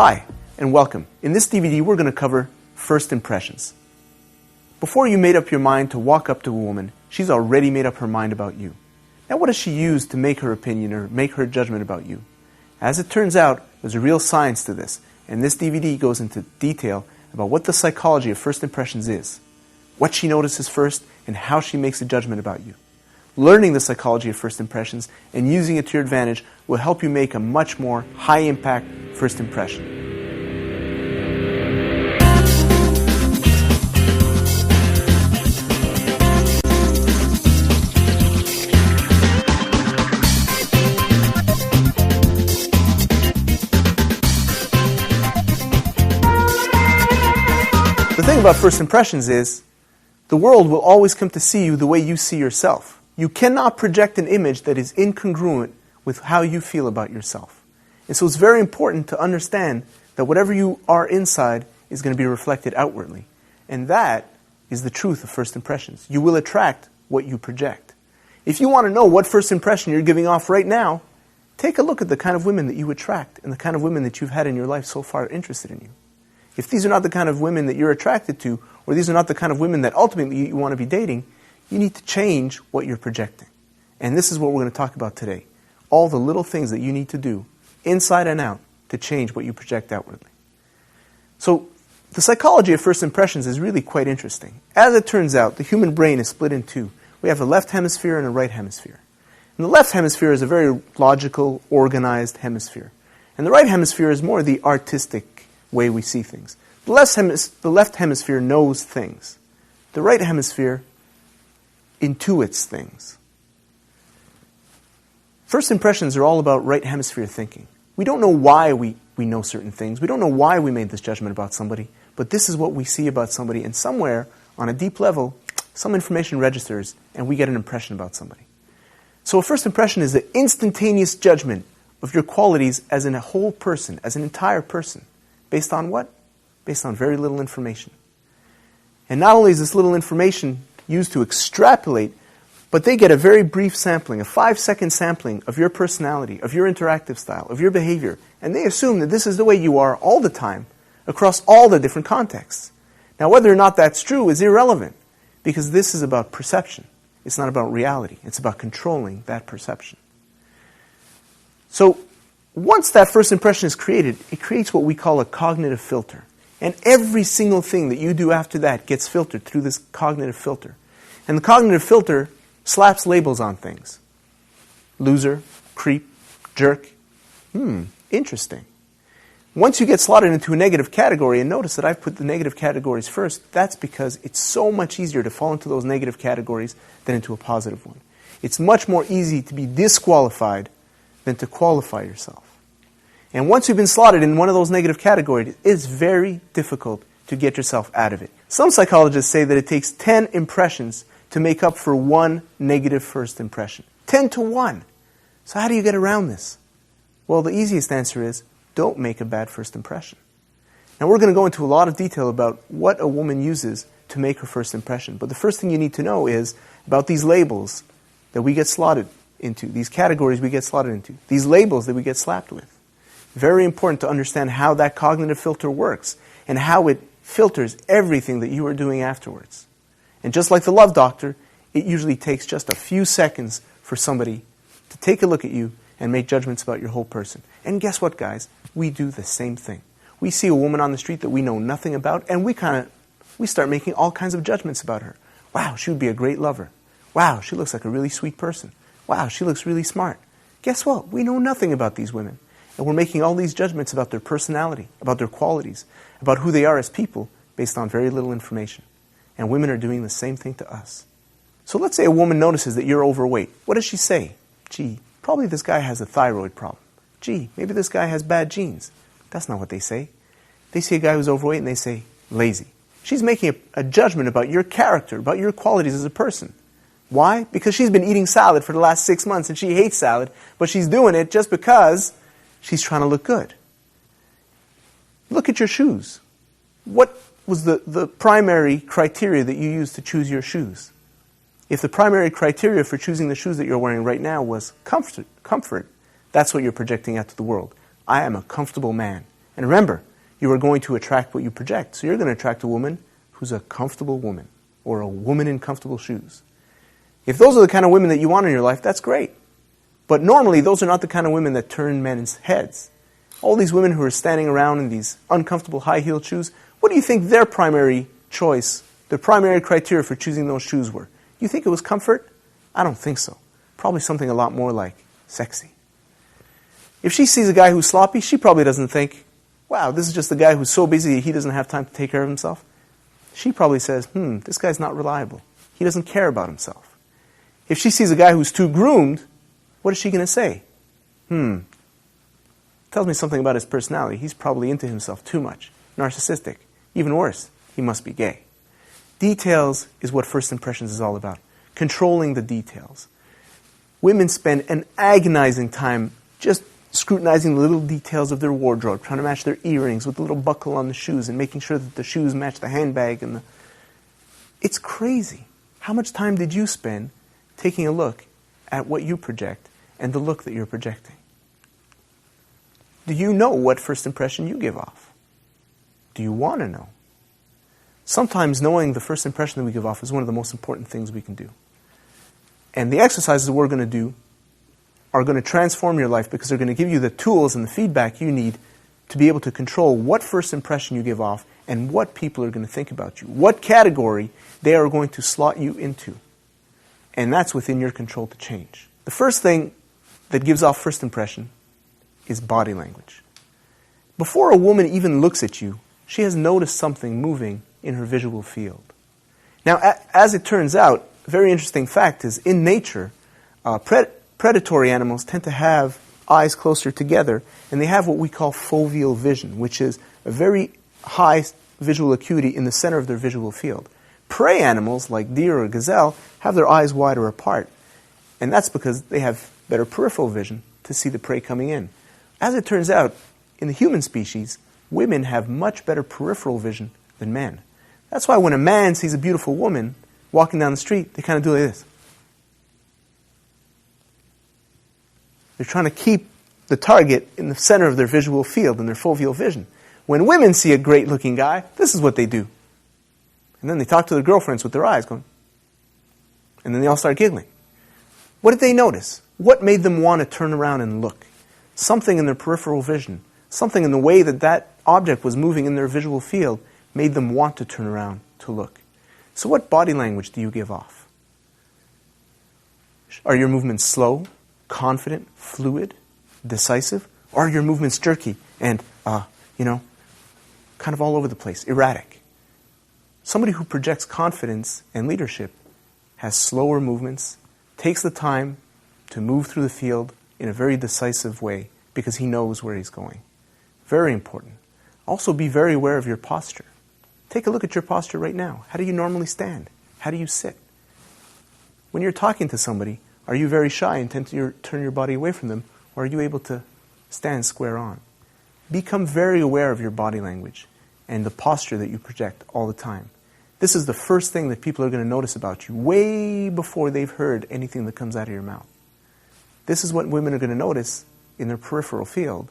Hi, and welcome. In this DVD, we're going to cover first impressions. Before you made up your mind to walk up to a woman, she's already made up her mind about you. Now, what does she use to make her opinion or make her judgment about you? As it turns out, there's a real science to this, and this DVD goes into detail about what the psychology of first impressions is, what she notices first, and how she makes a judgment about you. Learning the psychology of first impressions and using it to your advantage will help you make a much more high-impact first impression. The thing about first impressions is the world will always come to see you the way you see yourself. You cannot project an image that is incongruent with how you feel about yourself. And so it's very important to understand that whatever you are inside is going to be reflected outwardly. And that is the truth of first impressions. You will attract what you project. If you want to know what first impression you're giving off right now, take a look at the kind of women that you attract and the kind of women that you've had in your life so far interested in you. If these are not the kind of women that you're attracted to, or these are not the kind of women that ultimately you want to be dating, you need to change what you're projecting. And this is what we're going to talk about today. All the little things that you need to do, inside and out, to change what you project outwardly. So, the psychology of first impressions is really quite interesting. As it turns out, the human brain is split in two. We have the left hemisphere and the right hemisphere. And the left hemisphere is a very logical, organized hemisphere. And the right hemisphere is more the artistic way we see things. The left hemisphere knows things. The right hemisphere intuits things. First impressions are all about right hemisphere thinking. We don't know why we know certain things. We don't know why we made this judgment about somebody, but this is what we see about somebody, and somewhere, on a deep level, some information registers, and we get an impression about somebody. So a first impression is the instantaneous judgment of your qualities as in a whole person, as an entire person. Based on what? Based on very little information. And not only is this little information used to extrapolate, but they get a very brief sampling, a 5-second sampling of your personality, of your interactive style, of your behavior, and they assume that this is the way you are all the time, across all the different contexts. Now, whether or not that's true is irrelevant, because this is about perception. It's not about reality. It's about controlling that perception. So, once that first impression is created, it creates what we call a cognitive filter. And every single thing that you do after that gets filtered through this cognitive filter. And the cognitive filter slaps labels on things. Loser, creep, jerk. Interesting. Once you get slotted into a negative category, and notice that I've put the negative categories first, that's because it's so much easier to fall into those negative categories than into a positive one. It's much more easy to be disqualified than to qualify yourself. And once you've been slotted in one of those negative categories, it's very difficult to get yourself out of it. Some psychologists say that it takes 10 impressions to make up for one negative first impression. 10 to 1. So how do you get around this? Well, the easiest answer is, don't make a bad first impression. Now, we're going to go into a lot of detail about what a woman uses to make her first impression. But the first thing you need to know is about these labels that we get slotted into, these categories we get slotted into, these labels that we get slapped with. Very important to understand how that cognitive filter works and how it filters everything that you are doing afterwards. And just like the love doctor, it usually takes just a few seconds for somebody to take a look at you and make judgments about your whole person. And guess what, guys? We do the same thing. We see a woman on the street that we know nothing about, and we start making all kinds of judgments about her. Wow, she would be a great lover. Wow, she looks like a really sweet person. Wow, she looks really smart. Guess what? We know nothing about these women. And we're making all these judgments about their personality, about their qualities, about who they are as people, based on very little information. And women are doing the same thing to us. So let's say a woman notices that you're overweight. What does she say? Gee, probably this guy has a thyroid problem. Gee, maybe this guy has bad genes. That's not what they say. They see a guy who's overweight and they say, lazy. She's making a judgment about your character, about your qualities as a person. Why? Because she's been eating salad for the last 6 months and she hates salad, but she's doing it just because she's trying to look good. Look at your shoes. What was the primary criteria that you used to choose your shoes? If the primary criteria for choosing the shoes that you're wearing right now was comfort, that's what you're projecting out to the world. I am a comfortable man. And remember, you are going to attract what you project. So you're going to attract a woman who's a comfortable woman, or a woman in comfortable shoes. If those are the kind of women that you want in your life, that's great. But normally, those are not the kind of women that turn men's heads. All these women who are standing around in these uncomfortable high-heeled shoes, what do you think their primary choice, their primary criteria for choosing those shoes were? You think it was comfort? I don't think so. Probably something a lot more like sexy. If she sees a guy who's sloppy, she probably doesn't think, wow, this is just a guy who's so busy he doesn't have time to take care of himself. She probably says, this guy's not reliable. He doesn't care about himself. If she sees a guy who's too groomed, what is she going to say? Tells me something about his personality. He's probably into himself too much. Narcissistic. Even worse, he must be gay. Details is what first impressions is all about. Controlling the details. Women spend an agonizing time just scrutinizing the little details of their wardrobe, trying to match their earrings with the little buckle on the shoes and making sure that the shoes match the handbag. It's crazy. How much time did you spend taking a look at what you project and the look that you're projecting? Do you know what first impression you give off? Do you want to know? Sometimes knowing the first impression that we give off is one of the most important things we can do. And the exercises we're going to do are going to transform your life because they're going to give you the tools and the feedback you need to be able to control what first impression you give off and what people are going to think about you, what category they are going to slot you into. And that's within your control to change. The first thing that gives off first impression is body language. Before a woman even looks at you, she has noticed something moving in her visual field. Now, as it turns out, a very interesting fact is in nature, predatory animals tend to have eyes closer together, and they have what we call foveal vision, which is a very high visual acuity in the center of their visual field. Prey animals, like deer or gazelle, have their eyes wider apart, and that's because they have better peripheral vision to see the prey coming in. As it turns out, in the human species, women have much better peripheral vision than men. That's why when a man sees a beautiful woman walking down the street, they kind of do like this. They're trying to keep the target in the center of their visual field, in their foveal vision. When women see a great-looking guy, this is what they do. And then they talk to their girlfriends with their eyes going, and then they all start giggling. What did they notice? What made them want to turn around and look? Something in their peripheral vision, something in the way that that object was moving in their visual field made them want to turn around to look. So what body language do you give off? Are your movements slow, confident, fluid, decisive? Or are your movements jerky and, kind of all over the place, erratic? Somebody who projects confidence and leadership has slower movements, takes the time to move through the field in a very decisive way because he knows where he's going. Very important. Also be very aware of your posture. Take a look at your posture right now. How do you normally stand? How do you sit? When you're talking to somebody, are you very shy and tend to turn your body away from them, or are you able to stand square on? Become very aware of your body language and the posture that you project all the time. This is the first thing that people are going to notice about you way before they've heard anything that comes out of your mouth. This is what women are going to notice in their peripheral field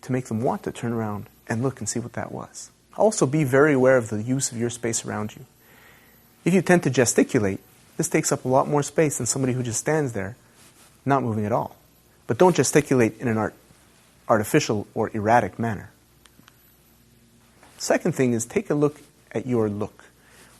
to make them want to turn around and look and see what that was. Also, be very aware of the use of your space around you. If you tend to gesticulate, this takes up a lot more space than somebody who just stands there, not moving at all. But don't gesticulate in an artificial or erratic manner. Second thing is take a look at your look.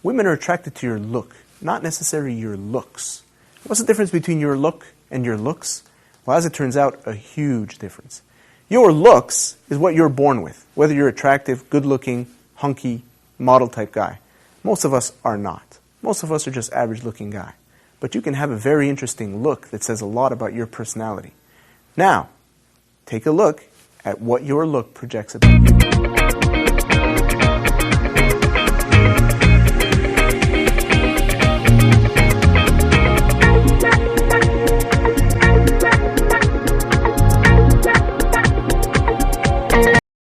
Women are attracted to your look, not necessarily your looks. What's the difference between your look and your looks? Well, as it turns out, a huge difference. Your looks is what you're born with, whether you're attractive, good-looking, hunky, model-type guy. Most of us are not. Most of us are just average-looking guy. But you can have a very interesting look that says a lot about your personality. Now, take a look at what your look projects about you.